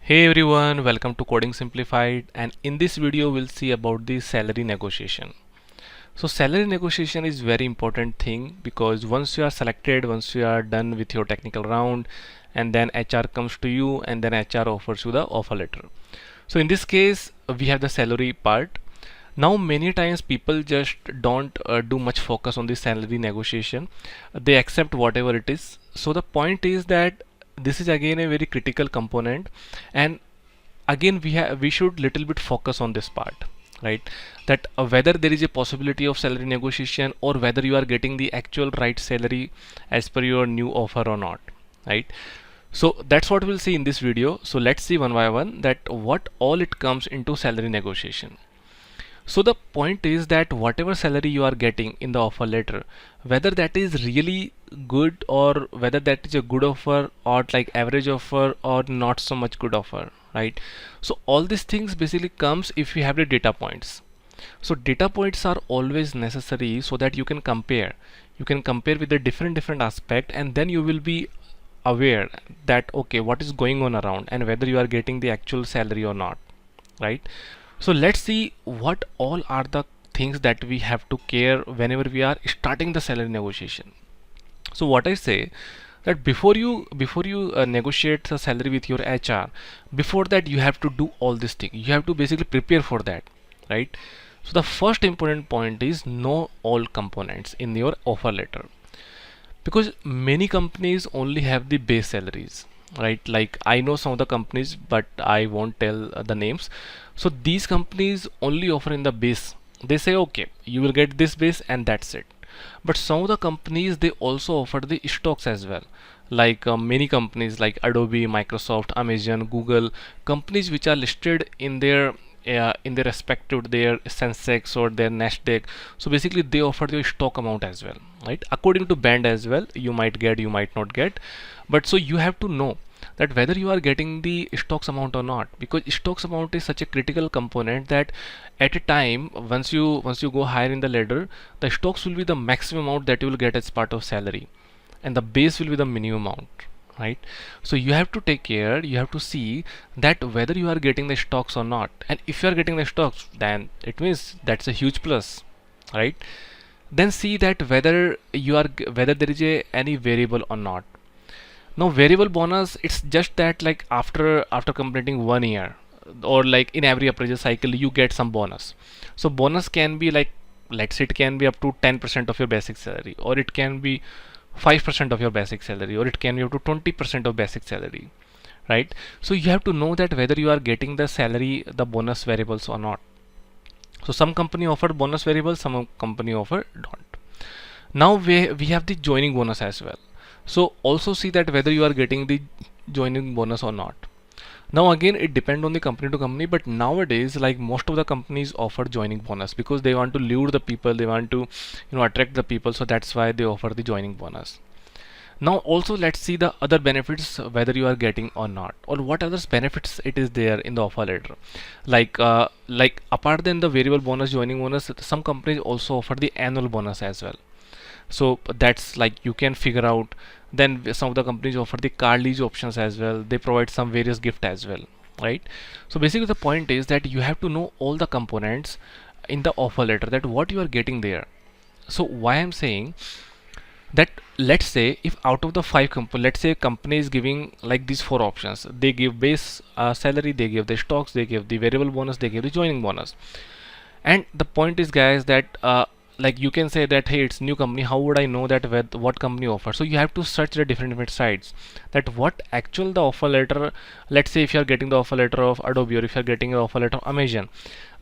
Hey everyone, welcome to Coding Simplified, and in this video we'll see about the salary negotiation. So salary negotiation is very important thing because once you are selected, once you are done with your technical round, and then HR comes to you and then HR offers you the offer letter. So in this case we have the salary part. Now many times people just don't do much focus on the salary negotiation. They accept whatever it is. So the point is that this is again a very critical component, and again we should little bit focus on this part, right? That whether there is a possibility of salary negotiation or whether you are getting the actual right salary as per your new offer or not, right? So that's what we'll see in this video. So let's see one by one that what all it comes into salary negotiation. So the point is that whatever salary you are getting in the offer letter, whether that is really good or whether that is a good offer or like average offer or not so much good offer, right? So all these things basically comes if you have the data points. So data points are always necessary so that you can compare. You can compare with the different aspect, and then you will be aware that okay, what is going on around and whether you are getting the actual salary or not, right? So let's see what all are the things that we have to care whenever we are starting the salary negotiation. So what I say that before you negotiate the salary with your HR, before that you have to do all this thing. You have to basically prepare for that, right? So the first important point is know all components in your offer letter, because many companies only have the base salaries, right? Like I know some of the companies but I won't tell the names. So these companies only offer in the base. They say okay, you will get this base and that's it. But some of the companies they also offer the stocks as well, like many companies like Adobe, Microsoft, Amazon, Google, companies which are listed in their respective their Sensex or their Nasdaq. So basically they offer the stock amount as well, right? According to band as well, you might get, you might not get. But so you have to know that whether you are getting the stocks amount or not, because stocks amount is such a critical component that at a time once you go higher in the ladder, the stocks will be the maximum amount that you will get as part of salary, and the base will be the minimum amount, right? So you have to take care, you have to see that whether you are getting the stocks or not, and if you are getting the stocks, then it means that's a huge plus, right? Then see that whether there is any variable or not. Now variable bonus, it's just that like after completing 1 year or like in every appraisal cycle you get some bonus. So bonus can be like, let's say it can be up to 10% of your basic salary, or it can be 5% of your basic salary, or it can be up to 20% of basic salary, right? So you have to know that whether you are getting the salary, the bonus variables or not. So some company offer bonus variables, some company offer don't. Now we have the joining bonus as well. So also see that whether you are getting the joining bonus or not. Now again it depends on the company to company, but nowadays like most of the companies offer joining bonus because they want to lure the people, they want to attract the people, so that's why they offer the joining bonus. Now also let's see the other benefits whether you are getting or not, or what other benefits it is there in the offer letter. Like apart than the variable bonus, joining bonus, some companies also offer the annual bonus as well. So that's like you can figure out. Then some of the companies offer the car lease options as well. They provide some various gift as well, right? So basically the point is that you have to know all the components in the offer letter, that what you are getting there. So why I'm saying that, let's say if out of the five company, let's say company is giving like these four options. They give base salary, they give the stocks, they give the variable bonus, they give the joining bonus. And the point is guys that like you can say that hey, it's new company, how would I know that what company offers? So you have to search the different sites that what actual the offer letter. Let's say if you are getting the offer letter of Adobe, or if you are getting the offer letter of Amazon,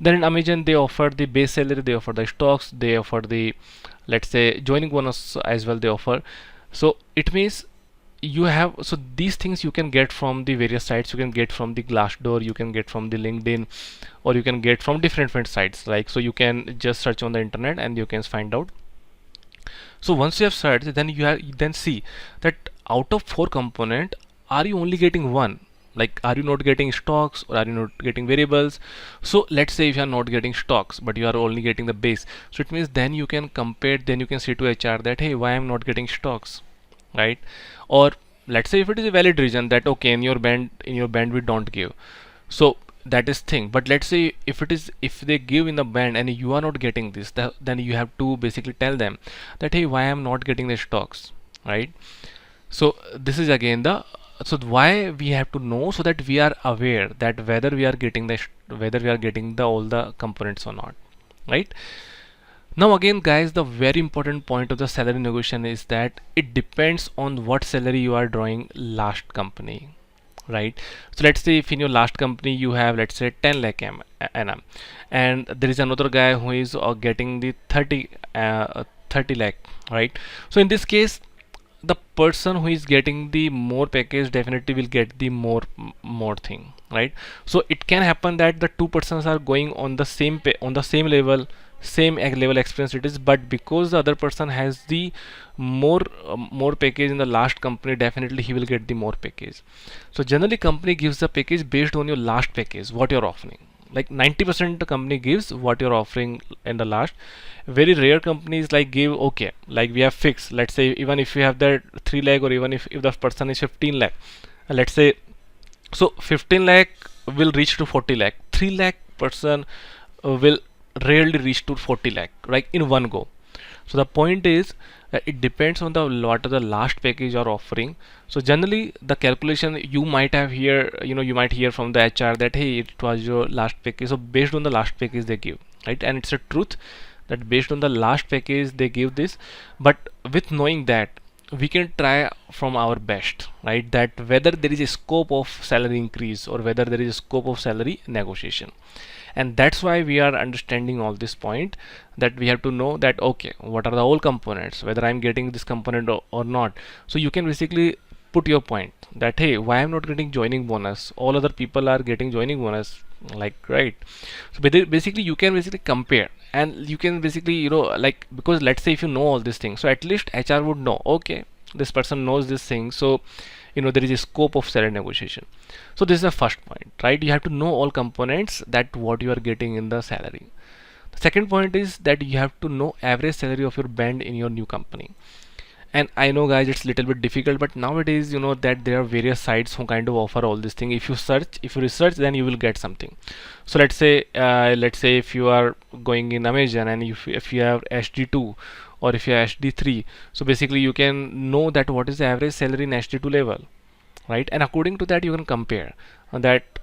then in Amazon they offer the base salary, they offer the stocks, they offer the, let's say, joining bonus as well they offer. So it means you have, so these things you can get from the various sites. You can get from the Glassdoor, you can get from the LinkedIn, or you can get from different sites, like, so you can just search on the internet and you can find out. So once you have searched, then you then see that out of four component, are you only getting one? Like, are you not getting stocks, or are you not getting variables? So let's say if you are not getting stocks but you are only getting the base, so it means then you can compare, then you can say to HR that hey, why I'm not getting stocks, right? Or let's say if it is a valid reason that okay, in your band we don't give, so that is thing. But let's say if it is, if they give in the band and you are not getting this, then you have to basically tell them that hey, why I'm not getting the stocks, right? So this is again the, so why we have to know, so that we are aware that whether we are getting the whether we are getting the all the components or not, right? Now again guys, the very important point of the salary negotiation is that it depends on what salary you are drawing last company, right? So let's say if in your last company you have, let's say 10 lakh annum, and there is another guy who is getting the 30 lakh, right? So in this case, the person who is getting the more package definitely will get the more thing, right? So it can happen that the two persons are going on the same on the same level, same level experience it is, but because the other person has the more package in the last company, definitely he will get the more package. So generally company gives the package based on your last package, what you're offering. Like 90% the company gives what you're offering in the last. Very rare companies like give, okay, like we have fixed, let's say even if you have that 3 lakh, or even if the person is 15 lakh, let's say, so 15 lakh will reach to 40 lakh, 3 lakh person will rarely reach to 40 lakh, right, in one go. So the point is that it depends on the what are the last package you're offering. So generally the calculation you might have here, you might hear from the HR that hey, it was your last package, so based on the last package they give, right? And it's a truth that based on the last package they give this. But with knowing that, we can try from our best, right, that whether there is a scope of salary increase or whether there is a scope of salary negotiation. And that's why we are understanding all this point, that we have to know that okay, what are the all components, whether I'm getting this component or not. So you can basically put your point that hey, why I'm not getting joining bonus, all other people are getting joining bonus, like, right? So basically you can basically compare, and you can basically, like, because let's say if you know all these things, so at least HR would know, okay, this person knows this thing, so there is a scope of salary negotiation. So this is the first point, right? You have to know all components, that what you are getting in the salary. The second point is that you have to know average salary of your band in your new company. And I know guys, it's a little bit difficult, but nowadays that there are various sites who kind of offer all this thing. If you search, if you research, then you will get something. So let's say if you are going in Amazon, and if you have HD2 or if you have HD3, so basically you can know that what is the average salary in HD2 level, right? And according to that you can compare that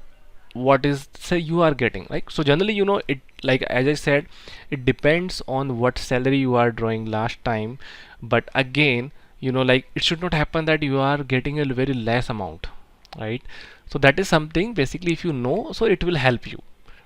what is, say, you are getting, like. So generally it, like as I said, it depends on what salary you are drawing last time. But again, like, it should not happen that you are getting a very less amount, right? So that is something basically, if you know, so it will help you,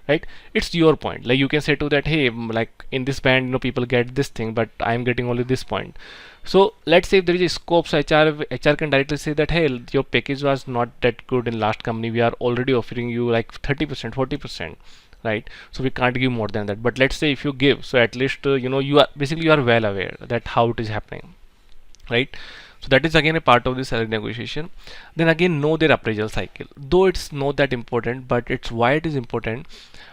right? It's your point. Like you can say to that, hey, like in this band people get this thing, but I'm getting only this point. So let's say if there is a scope, so HR can directly say that hey, your package was not that good in last company, we are already offering you like 30%, 40%, right? So we can't give more than that. But let's say if you give, so at least you are basically, you are well aware that how it is happening, right? So that is again a part of the salary negotiation. Then again, know their appraisal cycle, though it's not that important, but it's why it is important.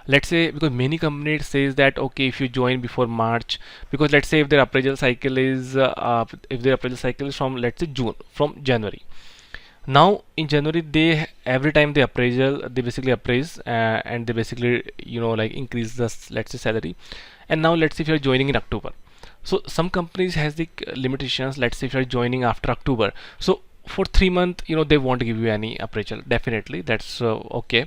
Let's say, because many companies says that okay, if you join before March, because let's say if their appraisal cycle is from, let's say, from January. Now in January, they every time they basically appraise, and they basically like increase the, let's say, salary. And now let's say if you're joining in October, so some companies has the limitations. Let's say if you're joining after October, so for 3 months they won't give you any appraisal, definitely, that's okay.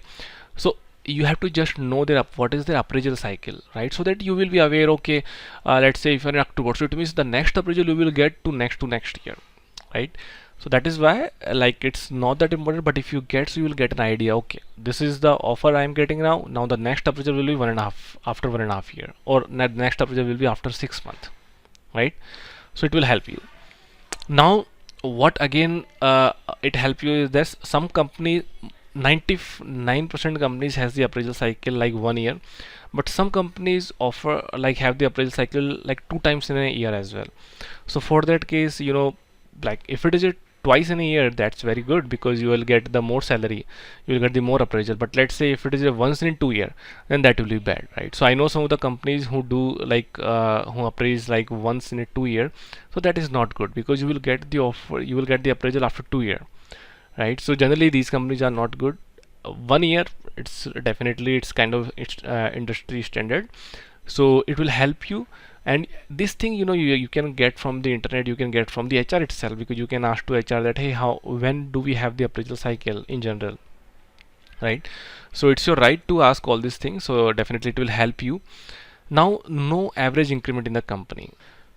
So you have to just know their what is their appraisal cycle, right? So that you will be aware, okay, let's say if you're in October, so it means the next appraisal you will get to next year, right? So that is why like it's not that important, but if you get, so you will get an idea, okay, this is the offer I'm getting now the next appraisal will be 1.5 after 1.5 year, or next appraisal will be after 6 months, right? So it will help you. Now what again it help you is this: some company, 99% companies has the appraisal cycle like 1 year, but some companies offer like have the appraisal cycle like 2 times in a year as well. So for that case, like if it is a twice in a year, that's very good because you will get the more salary, you will get the more appraisal. But let's say if it is a once in 2 year, then that will be bad, right? So I know some of the companies who do like who appraise like once in a 2 year, so that is not good because you will get the offer, you will get the appraisal after 2 year, right? So generally these companies are not good. 1 year, it's definitely, it's kind of, it's industry standard, so it will help you. And this thing, you can get from the internet, you can get from the HR itself, because you can ask to HR that, hey, how, when do we have the appraisal cycle in general, right? So it's your right to ask all these things, so definitely it will help you. Now, no average increment in the company,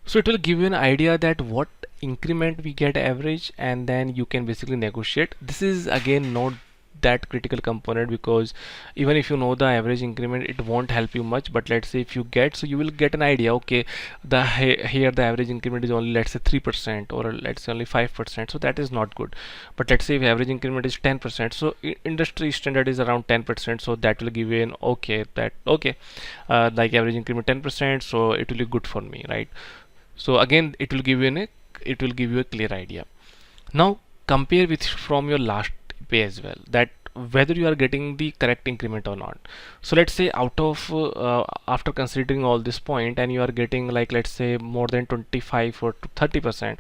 so it will give you an idea that what increment we get average, and then you can basically negotiate. This is again not that critical component, because even if you know the average increment, it won't help you much. But let's say if you get, so you will get an idea, okay, here the average increment is only, let's say 3%, or let's say only 5%, so that is not good. But let's say if average increment is 10%, so industry standard is around 10%, so that will give you an okay, that okay, like average increment 10%, so it will be good for me, right? So again, it will give you a clear idea. Now compare with from your last pay as well, that whether you are getting the correct increment or not. So let's say out of after considering all this point, and you are getting like, let's say more than 25 or 30%,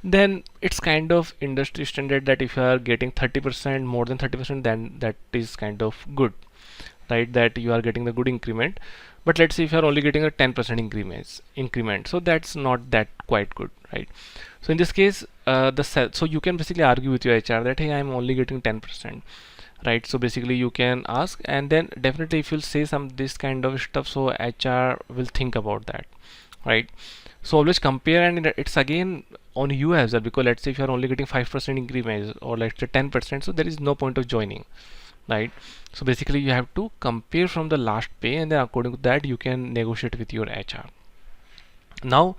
then it's kind of industry standard that if you are getting 30%, more than 30%, then that is kind of good, right? That you are getting the good increment. But let's say if you are only getting a 10% increment, so that's not that quite good, right? So in this case, so you can basically argue with your HR that, hey, I'm only getting 10%, right? So basically you can ask, and then definitely if you'll say some this kind of stuff, so HR will think about that, right? So always compare, and it's again on you as well, because let's say if you're only getting 5% increments, or let's say 10%, so there is no point of joining, right? So basically you have to compare from the last pay, and then according to that you can negotiate with your HR. Now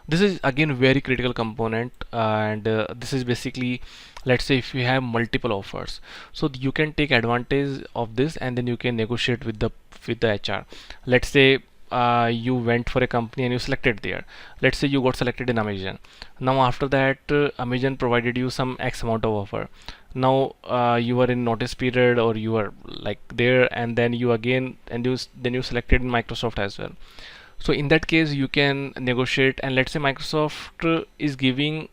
this is again very critical component, and this is basically, let's say if you have multiple offers, so you can take advantage of this, and then you can negotiate with the HR. Let's say you went for a company and you selected there. Let's say you got selected in Amazon. Now after that, Amazon provided you some X amount of offer. Now you are in notice period, or you are like there, and then you again, and then you selected in Microsoft as well. So in that case you can negotiate, and let's say Microsoft is giving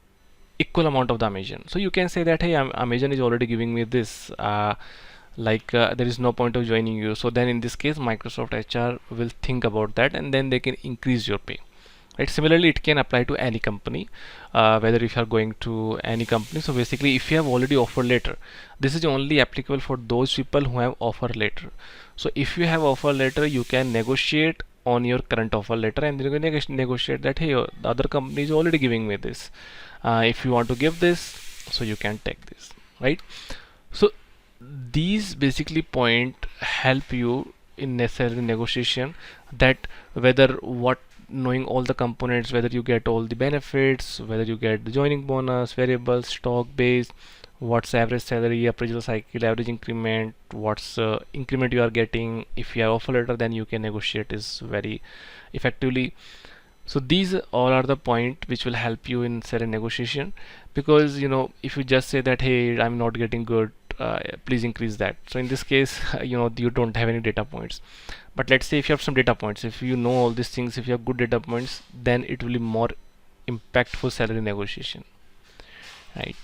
equal amount of the Amazon, so you can say that, hey, Amazon is already giving me this, there is no point of joining you. So then in this case Microsoft HR will think about that, and then they can increase your pay, right? Similarly it can apply to any company, whether if you are going to any company. So basically if you have already offer letter, this is only applicable for those people who have offer letter. So if you have offer letter, you can negotiate on your current offer letter, and then you can negotiate that, hey, the other company is already giving me this, if you want to give this, so you can take this, right? So these basically point help you in necessary negotiation, that whether what, knowing all the components, whether you get all the benefits, whether you get the joining bonus, variable, stock based, what's average salary, appraisal cycle, average increment, what's increment you are getting. If you have offer letter, then you can negotiate is very effectively. So these all are the point which will help you in certain negotiation, because if you just say that, hey, I'm not getting good, please increase that. So in this case you don't have any data points. But let's say if you have some data points, if you know all these things, if you have good data points, then it will be more impactful salary negotiation, right?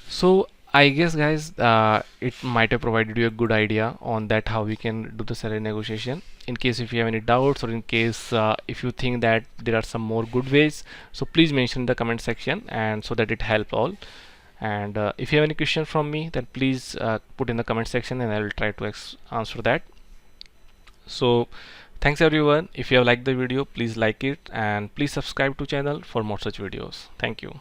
So I guess guys, it might have provided you a good idea on that how we can do the salary negotiation. In case if you have any doubts, or in case if you think that there are some more good ways, so please mention in the comment section, and so that it help all. And if you have any question from me, then please put in the comment section, and I will try to answer that. So thanks everyone. If you have liked the video, please like it, and please subscribe to channel for more such videos. Thank you.